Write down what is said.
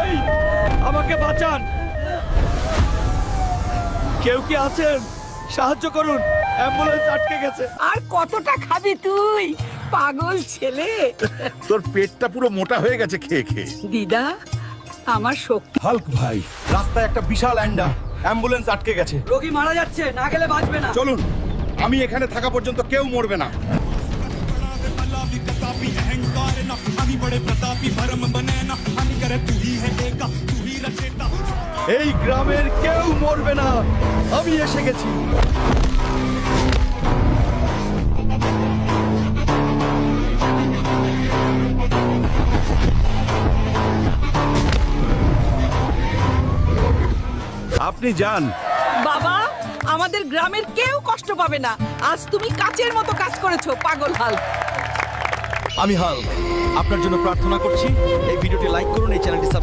ভাই আমাকে বাঁচান, কেউ কি আছেন? সাহায্য করুন, অ্যাম্বুলেন্স আটকে গেছে। আর কতটা খাবি তুই, পাগল ছেলে? তোর পেটটা পুরো মোটা হয়ে গেছে খেয়ে খেয়ে। দিদা, আমার শক্তি। হাল্ক ভাই, রাস্তায় একটা বিশাল অ্যান্ডা, অ্যাম্বুলেন্স আটকে গেছে। রোগী মারা যাচ্ছে, না গেলে বাঁচবে না। চলুন, আমি এখানে থাকা পর্যন্ত কেউ মরবে না। এই গ্রামের কেউ মরবে না, আমি এসে গেছি। আপনি যান। বাবা, আমাদের গ্রামের কেউ কষ্ট পাবে না। আজ তুমি কাচের মতো কাজ করেছো, পাগল হাল্ক। আমি হাল্ক আপনার জন্য প্রার্থনা করছি। এই ভিডিওটি লাইক করুন, এই চ্যানেলটি